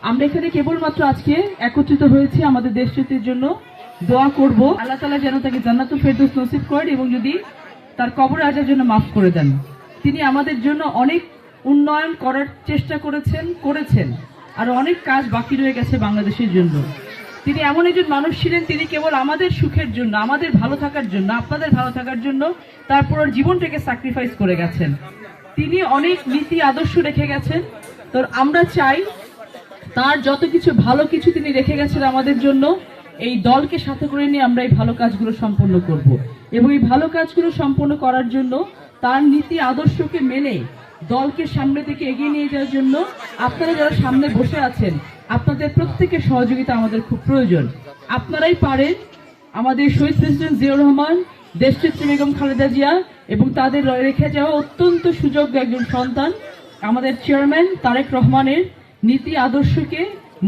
আমরা এখানে কেবলমাত্র আজকে একত্রিত হয়েছি আমাদের দেশটির জন্য দোয়া করব, আল্লাহ তাআলা যেন তাকে জান্নাতুল ফেরদৌস নসিব করেন এবং যদি তার কবর আযাব যেন মাফ করে দেন। তিনি আমাদের জন্য অনেক উন্নয়ন করার চেষ্টা করেছেন আর অনেক কাজ বাকি রয়ে গেছে বাংলাদেশের জন্য। তিনি এমন একজন মানুষ ছিলেন, তিনি কেবল আমাদের সুখের জন্য, আমাদের ভালো থাকার জন্য, আপনাদের ভালো থাকার জন্য তার পুরো জীবনটাকে স্যাক্রিফাইস করে গেছেন। তিনি অনেক নীতি আদর্শ রেখে গেছেন। তো আমরা চাই তার যত কিছু ভালো কিছু তিনি রেখে গেছেন আমাদের জন্য, এই দলকে সাথে করে নিয়ে আমরা এই ভালো কাজগুলো সম্পন্ন করব এবং এই ভালো কাজগুলো সম্পন্ন করার জন্য তার নীতি আদর্শকে মেনে দলকে সামনে থেকে এগিয়ে নিয়ে যাওয়ার জন্য আপনারা যারা সামনে বসে আছেন, আপনাদের প্রত্যেকের সহযোগিতা আমাদের খুব প্রয়োজন। আপনারাই পারেন আমাদের শহীদ প্রেসিডেন্ট জিয়াউর রহমান, দেশনেত্রী বেগম খালেদা জিয়া এবং তাদের রেখে যাওয়া অত্যন্ত সুযোগ্য একজন সন্তান আমাদের চেয়ারম্যান তারেক রহমানের নীতি আদর্শকে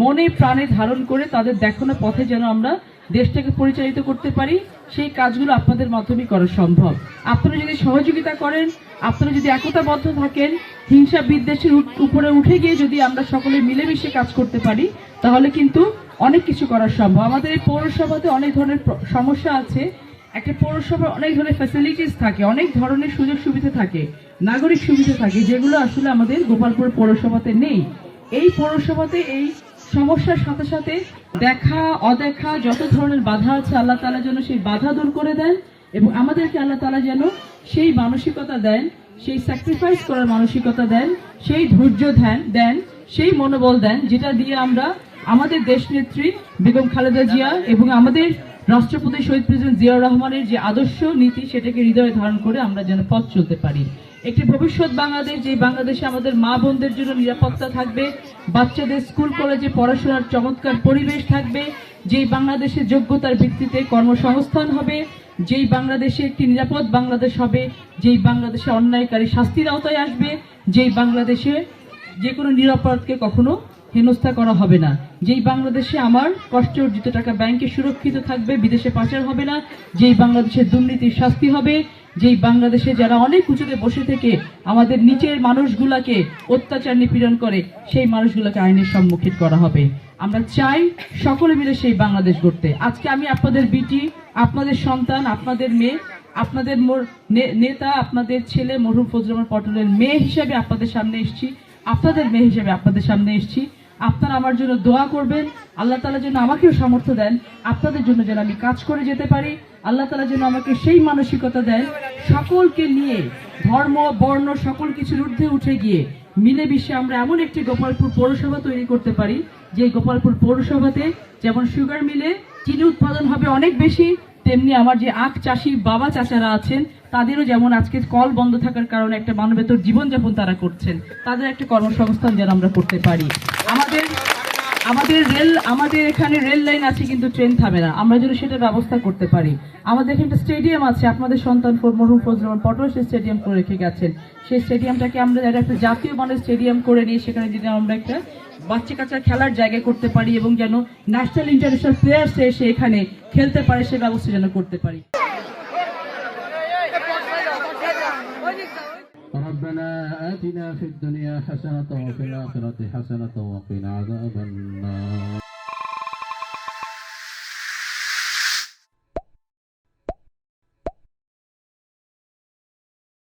মনে প্রাণে ধারণ করে তাদের দেখানো পথে যেন আমরা দেশটাকে পরিচালিত করতে পারি, সেই কাজগুলো আপনাদের মাধ্যমে করা সম্ভব। আপনারা যদি সহযোগিতা করেন, আপনারা যদি একতাবদ্ধ থাকেন, হিংসা বিদ্বেষের উপরে উঠে গিয়ে যদি আমরা সকলে মিলেমিশে কাজ করতে পারি, তাহলে কিন্তু অনেক কিছু করা সম্ভব। আমাদের এই পৌরসভাতে অনেক ধরনের সমস্যা আছে। একটা পৌরসভার অনেক ধরনের ফ্যাসিলিটিস থাকে, অনেক ধরনের সুযোগ সুবিধা থাকে, নাগরিক সুবিধা থাকে, যেগুলো আসলে আমাদের গোপালপুর পৌরসভাতে নেই। এই পৌরসভাতে এই সমস্যার সাথে সাথে দেখা অদেখা যত ধরনের বাধা আছে, আল্লাহ তাআলা যেন সেই বাধা দূর করে দেন এবং আমাদেরকে আল্লাহ তাআলা যেন সেই মানসিকতা দেন, সেই স্যাক্রিফাইস করার মানসিকতা দেন, সেই ধৈর্য দেন, সেই মনোবল দেন, যেটা দিয়ে আমরা আমাদের দেশনেত্রী বেগম খালেদা জিয়া এবং আমাদের রাষ্ট্রপতি শহীদ প্রেসিডেন্ট জিয়াউর রহমানের যে আদর্শ নীতি, সেটাকে হৃদয়ে ধারণ করে আমরা যেন পথ চলতে পারি। একটি ভবিষ্যৎ বাংলাদেশ, যে বাংলাদেশে আমাদের মা বোনদের জন্য নিরাপত্তা থাকবে, বাচ্চাদের স্কুল কলেজে পড়াশোনার চমৎকার পরিবেশ থাকবে, যেই বাংলাদেশে যোগ্যতার ভিত্তিতে কর্মসংস্থান হবে, যেই বাংলাদেশে একটি নিরাপদ বাংলাদেশ হবে, যেই বাংলাদেশে অন্যায়কারী শাস্তির আওতায় আসবে, যেই বাংলাদেশে যে কোনো নিরাপরাধকে কখনো হেনস্থা করা হবে না, যেই বাংলাদেশে আমার কষ্টে অর্জিত টাকা ব্যাংকে সুরক্ষিত থাকবে, বিদেশে পাচার হবে না, যেই বাংলাদেশে দুর্নীতির শাস্তি হবে, যেই বাংলাদেশে যারা অনেক উঁচুতে বসে থেকে আমাদের নিচের মানুষগুলাকে অত্যাচার নিপীড়ন করে, সেই মানুষগুলোকে আইনের সম্মুখীন করা হবে। আমরা চাই সকলে মিলে সেই বাংলাদেশ গড়তে। আজকে আমি আপনাদের বিটি, আপনাদের সন্তান, আপনাদের মেয়ে, আপনাদের নেতা, আপনাদের ছেলে মরহুম ফজলুর রহমান পটলের মেয়ে হিসেবে আপনাদের সামনে এসেছি, আপনাদের মেয়ে হিসেবে আপনাদের সামনে এসেছি। আপনারা আমার জন্য দোয়া করবেন, আল্লাহ তাআলা যেন আমাকেও সামর্থ্য দেন আপনাদের জন্য যেন আমি কাজ করে যেতে পারি। আল্লাহ তাআলা যেন আমাকে সেই মানসিকতা দেন, সকলকে নিয়ে ধর্ম বর্ণ সকল কিছুর ঊর্ধ্বে উঠে গিয়ে মিলেমিশে আমরা এমন একটি গোপালপুর পৌরসভা তৈরি করতে পারি, যে গোপালপুর পৌরসভাতে যেমন সুগার মিলে চিনি উৎপাদন হবে অনেক বেশি, তেমনি আমার যে আখ চাষি বাবা চাচারা আছেন, তাদেরও যেমন আজকে কল বন্ধ থাকার কারণে একটা মানবেতর জীবনযাপন তারা করছেন, তাদের একটা কর্মসংস্থান যেন আমরা করতে পারি। আমাদের এখানে রেল লাইন আছে কিন্তু ট্রেন থামে না, আমরা যেন সেটা ব্যবস্থা করতে পারি। আমাদের এখানে একটা স্টেডিয়াম আছে, আপনাদের সন্তান মরহুম ফজলুর রহমান পটল সেই স্টেডিয়াম করে রেখে গেছেন, সেই স্টেডিয়ামটাকে আমরা একটা জাতীয় মানের স্টেডিয়াম করে নিয়ে সেখানে যদি আমরা একটা বাচ্চা কাচ্চা খেলার জায়গা করতে পারি এবং যেন ন্যাশনাল ইন্টারন্যাশনাল প্লেয়ার্স এসে এখানে খেলতে পারে, সে ব্যবস্থা যেন করতে পারি। ربنا آتنا في الدنيا حسنة وفي الآخرة حسنة وقنا عذاب النار